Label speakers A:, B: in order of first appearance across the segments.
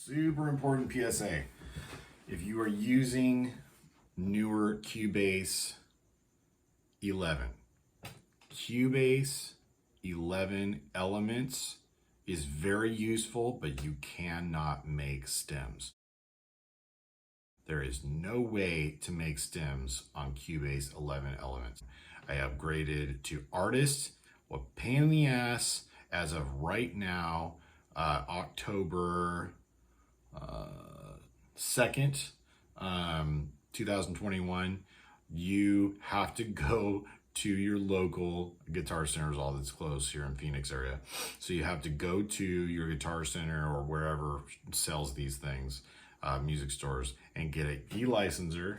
A: Super important PSA. If you are using newer Cubase 11, Cubase 11 Elements is very useful, but you cannot make stems. There is no way to make stems on Cubase 11 Elements. I upgraded to Artist. What pain in the ass as of right now, October 2nd, 2021, you have to go to your local Guitar Centers, all that's close here in Phoenix area. So you have to go to your Guitar Center or wherever sells these things, music stores, and get an e-licenser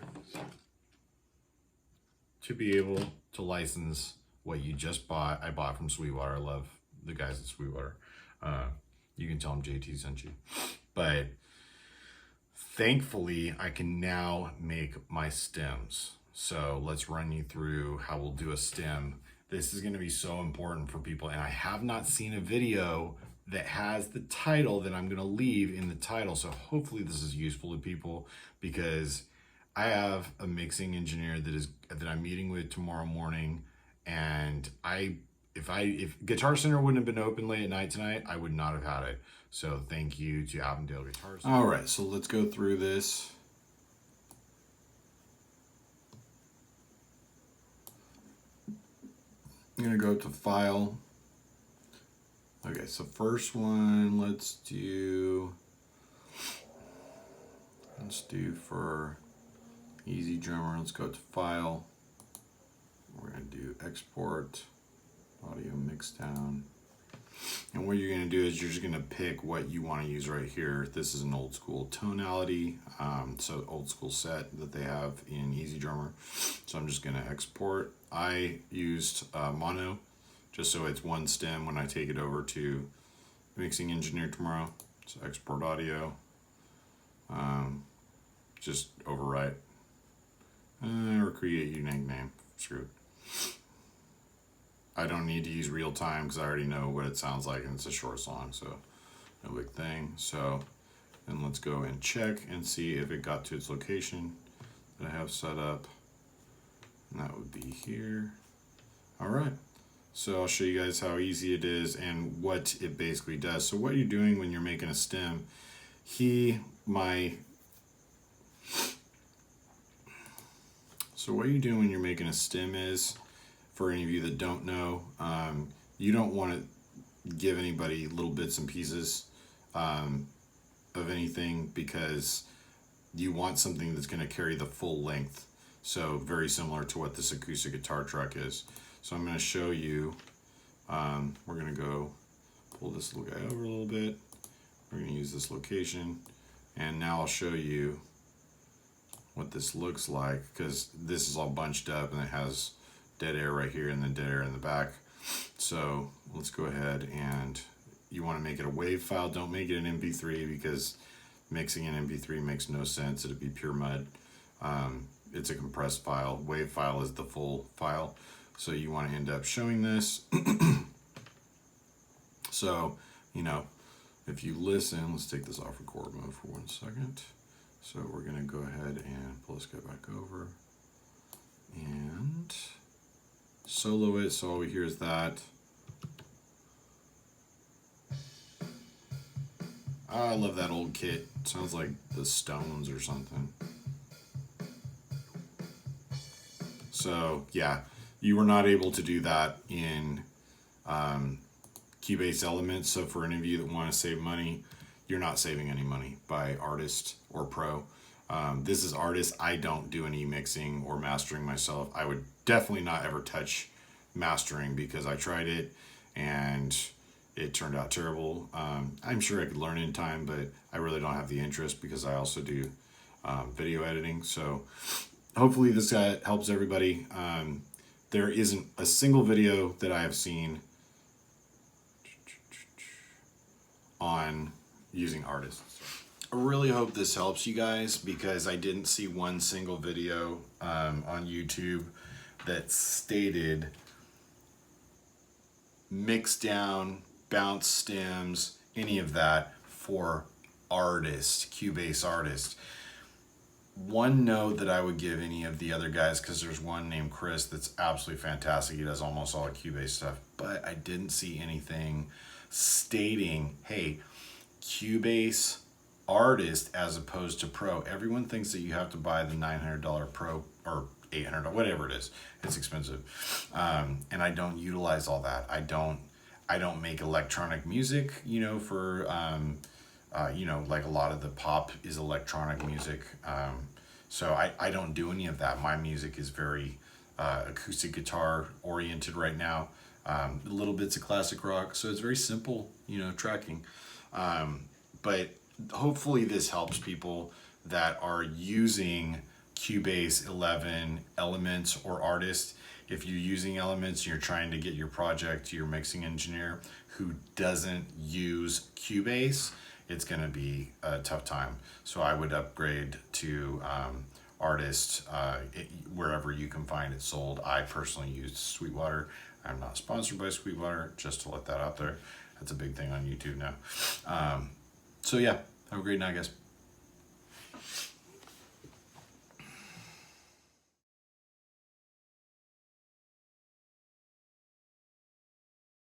A: to be able to license what you just bought. I bought from Sweetwater. I love the guys at Sweetwater. You can tell them JT sent you. But thankfully, I can now make my stems. So let's run you through how we'll do a stem. This is going to be so important for people. And I have not seen a video that has the title that I'm going to leave in the title. So hopefully this is useful to people, because I have a mixing engineer that I'm meeting with tomorrow morning. And if Guitar Center wouldn't have been open late at night tonight, I would not have had it. So thank you to Avondale Guitar Center. All right, so let's go through this. I'm gonna go to File. Okay, so first one, let's do for Easy Drummer, let's go to File. We're gonna do Export, Audio Mixdown. And what you're gonna do is you're just gonna pick what you wanna use right here. This is an old school tonality, so old school set that they have in Easy Drummer. So I'm just gonna export. I used mono, just so it's one stem when I take it over to mixing engineer tomorrow. So export audio, just overwrite, or create unique name, screw it. I don't need to use real time because I already know what it sounds like, and it's a short song, so no big thing. So then let's go and check and see if it got to its location that I have set up. And that would be here. All right. So I'll show you guys how easy it is and what it basically does. So what you're doing when you're making a stem, so what you're doing when you're making a stem is, for any of you that don't know, you don't want to give anybody little bits and pieces of anything, because you want something that's going to carry the full length. So very similar to what this acoustic guitar truck is. So I'm going to show you, we're going to go pull this little guy over a little bit. We're going to use this location, and now I'll show you what this looks like, because this is all bunched up and it has dead air right here and then dead air in the back. So let's go ahead, and you want to make it a WAV file. Don't make it an MP3, because mixing an MP3 makes no sense. It'd be pure mud. It's a compressed file. WAV file is the full file. So you want to end up showing this. So, you know, if you listen, let's take this off record mode for 1 second. So we're going to go ahead and pull this guy back over and solo it. So all we hear is that. Oh, I love that old kit. It sounds like the Stones or something. So yeah, you were not able to do that in Cubase Elements. So for any of you that want to save money, you're not saving any money by Artist or Pro. This is Artist. I don't do any mixing or mastering myself. I would definitely not ever touch mastering, because I tried it and it turned out terrible. I'm sure I could learn in time, but I really don't have the interest, because I also do video editing. So hopefully this helps everybody. There isn't a single video that I have seen on using Artist. I really hope this helps you guys, because I didn't see one single video on YouTube that stated mix down, bounce stems, any of that for artist, Cubase artist. One note that I would give any of the other guys, because there's one named Chris that's absolutely fantastic. He does almost all the Cubase stuff, but I didn't see anything stating, hey, Cubase artist as opposed to pro. Everyone thinks that you have to buy the $900 pro or $800, whatever it is. It's expensive, and I don't utilize all that. I don't make electronic music, for like a lot of the pop is electronic music. So I don't do any of that. My music is very acoustic guitar oriented right now. Little bits of classic rock. So it's very simple, tracking. But hopefully this helps people that are using Cubase 11 Elements or Artist. If you're using Elements and you're trying to get your project to your mixing engineer who doesn't use Cubase, it's going to be a tough time. So I would upgrade to Artist wherever you can find it sold. I personally use Sweetwater. I'm not sponsored by Sweetwater, just to let that out there. That's a big thing on YouTube now. So yeah, have a great night, guys.